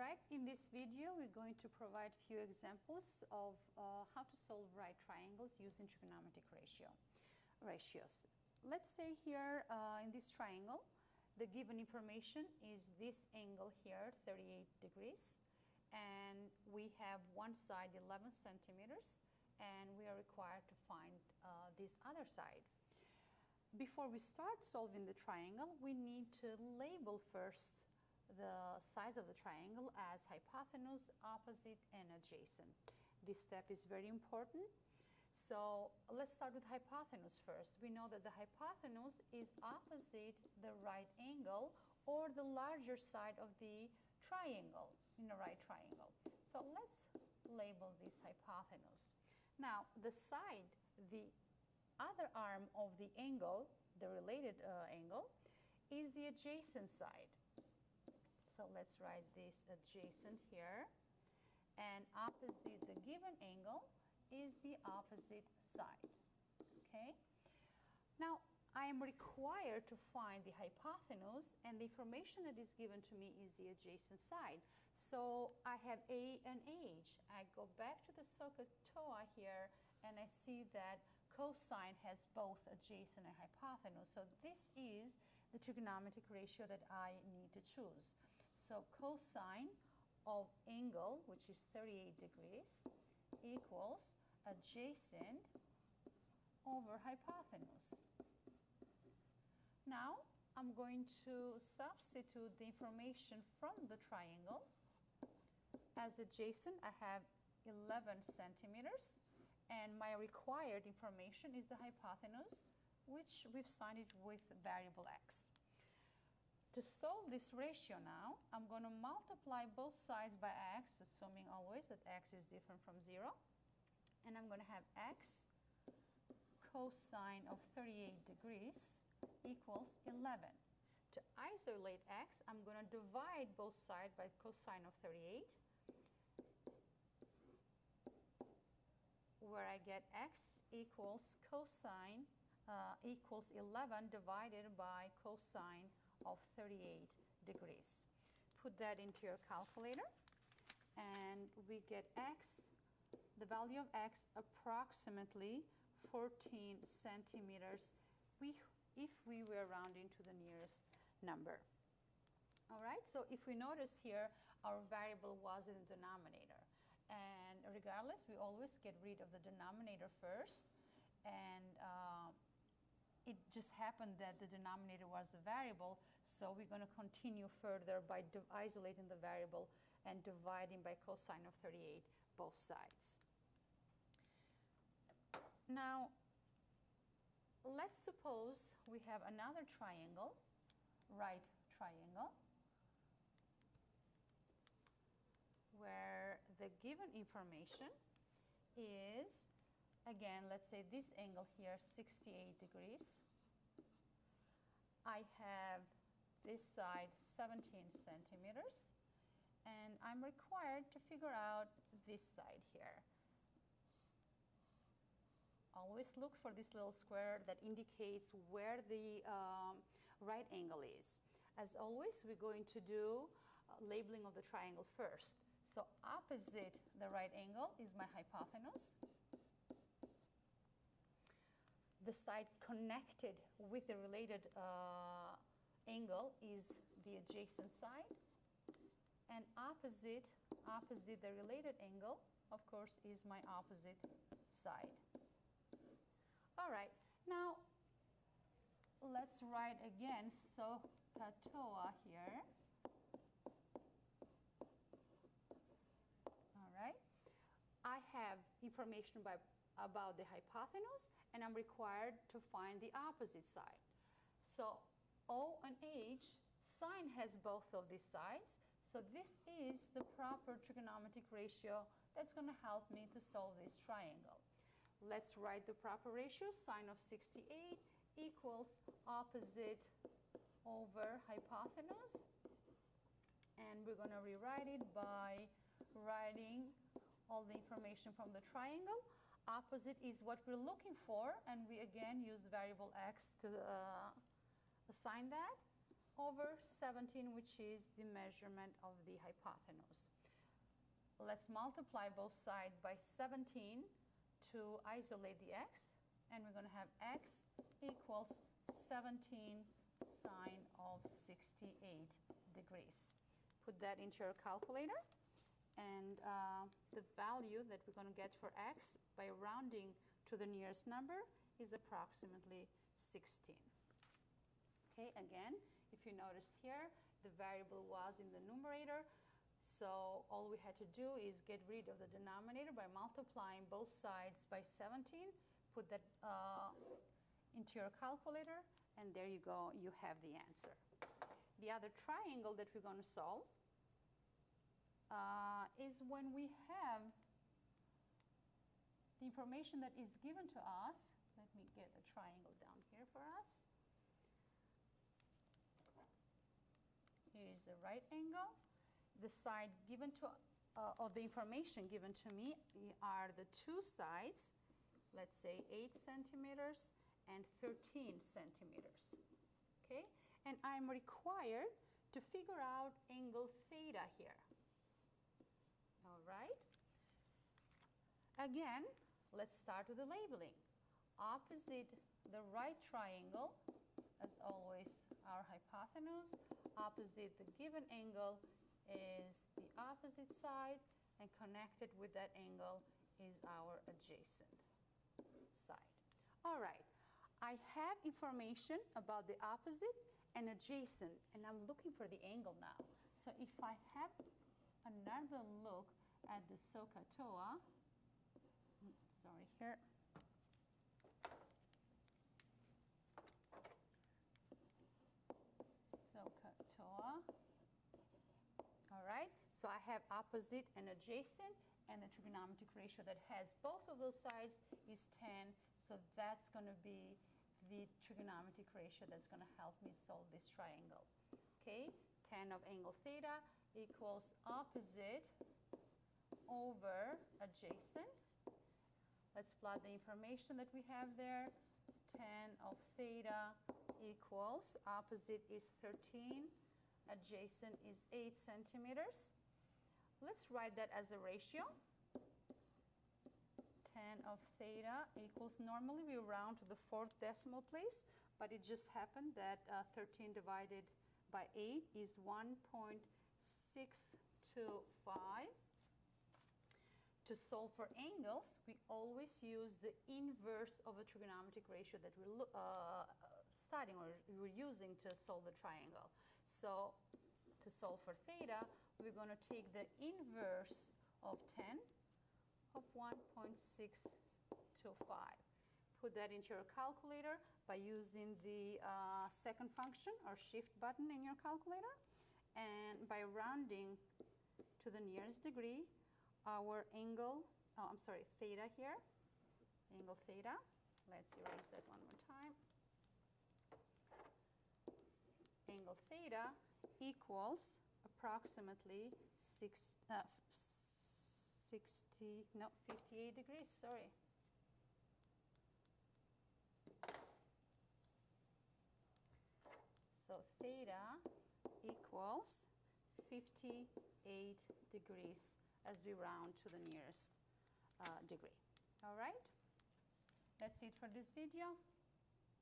Alright, in this video we're going to provide few examples of how to solve right triangles using trigonometric ratios. Let's say here in this triangle, the given information is this angle here, 38 degrees, and we have one side 11 centimeters, and we are required to find this other side. Before we start solving the triangle, we need to label first the sides of the triangle as hypotenuse, opposite, and adjacent. This step is very important. So let's start with hypotenuse first. We know that the hypotenuse is opposite the right angle or the larger side of the triangle, in a right triangle. So let's label this hypotenuse. Now the side, the other arm of the angle, the related angle, is the adjacent side. So let's write this adjacent here, and opposite the given angle is the opposite side. Okay? Now I am required to find the hypotenuse, and the information that is given to me is the adjacent side. So I have A and H. I go back to the SOHCAHTOA here, and I see that cosine has both adjacent and hypotenuse. So this is the trigonometric ratio that I need to choose. So cosine of angle, which is 38 degrees, equals adjacent over hypotenuse. Now I'm going to substitute the information from the triangle. As adjacent, I have 11 centimeters, and my required information is the hypotenuse, which we've signed it with variable x. To solve this ratio now, I'm going to multiply both sides by x, assuming always that x is different from 0. And I'm going to have x cosine of 38 degrees equals 11. To isolate x, I'm going to divide both sides by cosine of 38, where I get x equals cosine equals 11 divided by cosine of 38 degrees. Put that into your calculator, and we get x, the value of x, approximately 14 centimeters if we were rounding to the nearest number. All right, so if we notice here, our variable was in the denominator, and regardless, we always get rid of the denominator first, and it just happened that the denominator was the variable, so we're going to continue further by isolating the variable and dividing by cosine of 38 both sides. Now let's suppose we have another triangle, right triangle, where the given information is, again, let's say this angle here, 68 degrees. I have this side 17 centimeters, and I'm required to figure out this side here. Always look for this little square that indicates where the right angle is. As always, we're going to do labeling of the triangle first. So opposite the right angle is my hypotenuse. The side connected with the related angle is the adjacent side, and opposite the related angle, of course, is my opposite side. All right, now let's write again SOHCAHTOA here. All right, I have information about the hypotenuse, and I'm required to find the opposite side. So O and H, sine has both of these sides, so this is the proper trigonometric ratio that's going to help me to solve this triangle. Let's write the proper ratio. Sine of 68 equals opposite over hypotenuse, and we're going to rewrite it by writing all the information from the triangle. Opposite is what we're looking for, and we again use the variable x to assign that. over 17, which is the measurement of the hypotenuse. Let's multiply both sides by 17 to isolate the x, and we're going to have x equals 17 sine of 68 degrees. Put that into your calculator, and the value that we're going to get for x by rounding to the nearest number is approximately 16. Okay, again, if you noticed here, the variable was in the numerator, so all we had to do is get rid of the denominator by multiplying both sides by 17, put that into your calculator, and there you go, you have the answer. The other triangle that we're going to solve is when we have the information that is given to us. Let me get a triangle down here for us. Here is the right angle. The side given to, or the information given to me are the two sides, let's say 8 centimeters and 13 centimeters. Okay, and I'm required to figure out angle theta here. All right. Again, let's start with the labeling. Opposite the right triangle, as always, our hypotenuse. Opposite the given angle is the opposite side, and connected with that angle is our adjacent side. All right, I have information about the opposite and adjacent, and I'm looking for the angle now. So if I have another look at the SOHCAHTOA, sorry here, SOHCAHTOA. All right, so I have opposite and adjacent, and the trigonometric ratio that has both of those sides is 10, so that's going to be the trigonometric ratio that's going to help me solve this triangle. Okay, tan of angle theta equals opposite over adjacent. Let's plot the information that we have there. Tan of theta equals, opposite is 13, adjacent is 8 centimeters. Let's write that as a ratio. Tan of theta equals, normally we round to the 4th decimal place, but it just happened that 13 divided by 8 is 1.625. To solve for angles, we always use the inverse of a trigonometric ratio that we're studying or we're using to solve the triangle. So to solve for theta, we're going to take the inverse of 10 of 1.625. Put that into your calculator by using the second function or shift button in your calculator, and by rounding to the nearest degree, our angle, theta here, angle theta. Let's erase that one more time. Angle theta equals approximately 58 degrees, sorry. So theta equals 58 degrees as we round to the nearest degree. All right, that's it for this video.